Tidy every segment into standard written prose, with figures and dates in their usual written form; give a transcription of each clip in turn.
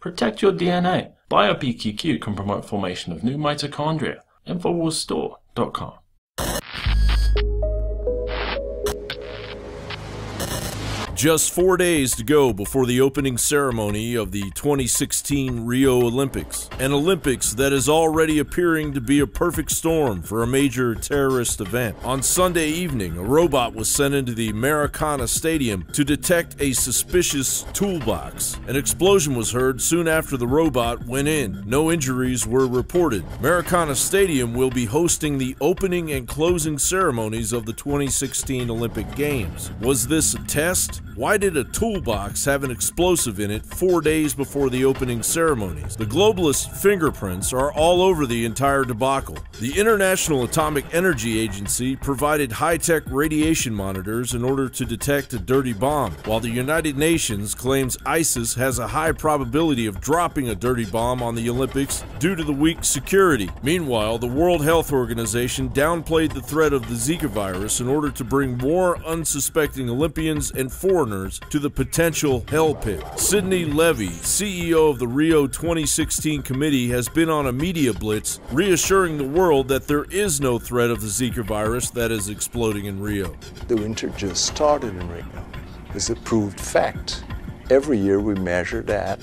Protect your DNA. BioPQQ can promote formation of new mitochondria. InfoWarsStore.com. Just 4 days to go before the opening ceremony of the 2016 Rio Olympics, an Olympics that is already appearing to be a perfect storm for a major terrorist event. On Sunday evening, a robot was sent into the Maracana Stadium to detect a suspicious toolbox. An explosion was heard soon after the robot went in. No injuries were reported. Maracana Stadium will be hosting the opening and closing ceremonies of the 2016 Olympic Games. Was this a test? Why did a toolbox have an explosive in it 4 days before the opening ceremonies? The globalist fingerprints are all over the entire debacle. The International Atomic Energy Agency provided high-tech radiation monitors in order to detect a dirty bomb, while the United Nations claims ISIS has a high probability of dropping a dirty bomb on the Olympics due to the weak security. Meanwhile, the World Health Organization downplayed the threat of the Zika virus in order to bring more unsuspecting Olympians and foreigners to the potential hell pit. Sidney Levy, CEO of the Rio 2016 committee, has been on a media blitz reassuring the world that there is no threat of the Zika virus that is exploding in Rio. The winter just started in Rio. It's a proved fact. Every year we measure that,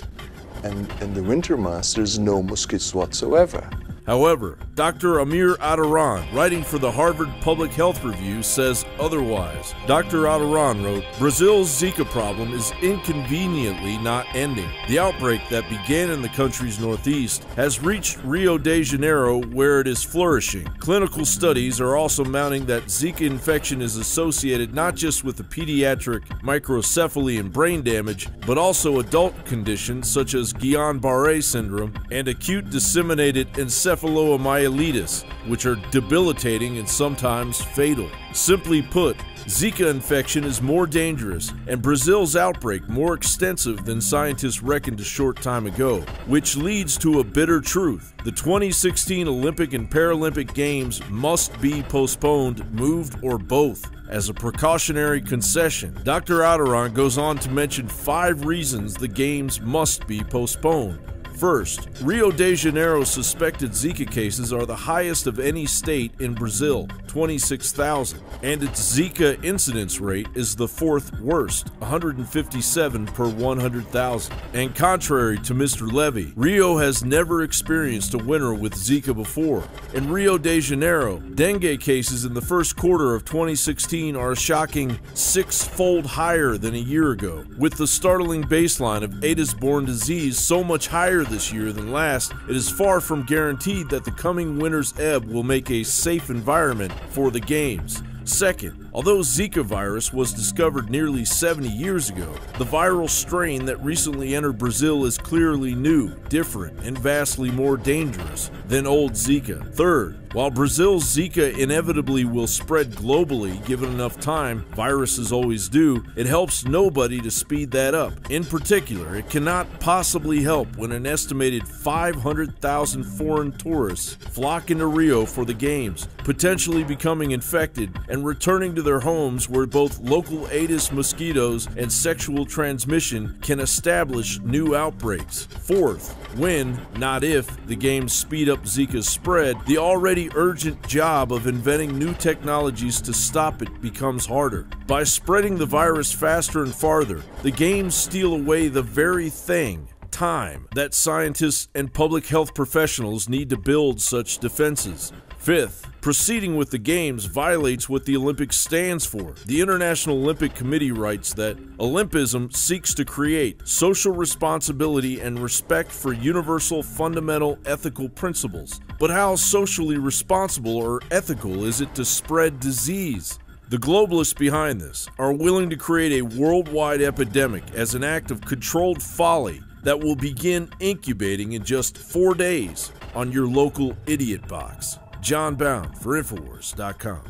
and in the winter months there's no mosquitoes whatsoever. However, Dr. Amir Attaran, writing for the Harvard Public Health Review, says otherwise. Dr. Attaran wrote, "Brazil's Zika problem is inconveniently not ending. The outbreak that began in the country's northeast has reached Rio de Janeiro, where it is flourishing. Clinical studies are also mounting that Zika infection is associated not just with the pediatric microcephaly and brain damage, but also adult conditions such as Guillain-Barré syndrome and acute disseminated encephalomyelitis, which are debilitating and sometimes fatal. Simply put, Zika infection is more dangerous and Brazil's outbreak more extensive than scientists reckoned a short time ago, which leads to a bitter truth. The 2016 Olympic and Paralympic Games must be postponed, moved, or both. As a precautionary concession, Dr. Attaran goes on to mention 5 reasons the Games must be postponed. First, Rio de Janeiro's suspected Zika cases are the highest of any state in Brazil, 26,000, and its Zika incidence rate is the 4th worst, 157 per 100,000. And contrary to Mr. Levy, Rio has never experienced a winter with Zika before. In Rio de Janeiro, dengue cases in the first quarter of 2016 are a shocking 6-fold higher than a year ago, with the startling baseline of Aedes-borne disease so much higher this year than last. It is far from guaranteed that the coming winter's ebb will make a safe environment for the Games. Second, although Zika virus was discovered nearly 70 years ago, the viral strain that recently entered Brazil is clearly new, different, and vastly more dangerous than old Zika. Third, while Brazil's Zika inevitably will spread globally given enough time, viruses always do, it helps nobody to speed that up. In particular, it cannot possibly help when an estimated 500,000 foreign tourists flock into Rio for the Games, potentially becoming infected and returning to their homes where both local Aedes mosquitoes and sexual transmission can establish new outbreaks. Fourth, when, not if, the Games speed up Zika's spread, the already urgent job of inventing new technologies to stop it becomes harder. By spreading the virus faster and farther, the Games steal away the very thing, time, that scientists and public health professionals need to build such defenses. Fifth, proceeding with the Games violates what the Olympics stands for. The International Olympic Committee writes that Olympism seeks to create social responsibility and respect for universal fundamental ethical principles. But how socially responsible or ethical is it to spread disease? The globalists behind this are willing to create a worldwide epidemic as an act of controlled folly that will begin incubating in just 4 days on your local idiot box. John Bound for Infowars.com.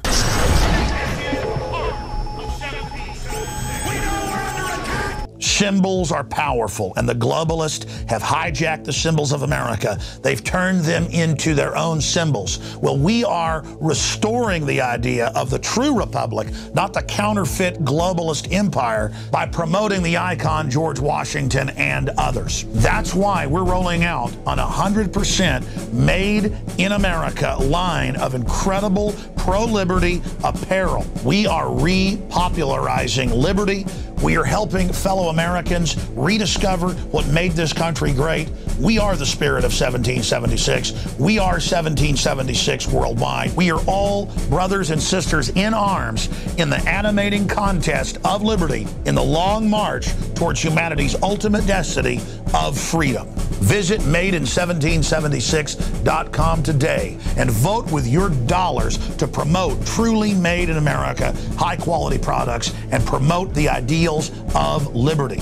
Symbols are powerful, and the globalists have hijacked the symbols of America. They've turned them into their own symbols. Well, we are restoring the idea of the true republic, not the counterfeit globalist empire, by promoting the icon George Washington and others. That's why we're rolling out an 100% made in America line of incredible pro-liberty apparel. We are repopularizing liberty. We are helping fellow Americans rediscover what made this country great. We are the spirit of 1776. We are 1776 worldwide. We are all brothers and sisters in arms in the animating contest of liberty in the long march towards humanity's ultimate destiny of freedom. Visit madein1776.com today and vote with your dollars to promote truly made in America, high-quality products, and promote the ideals of liberty.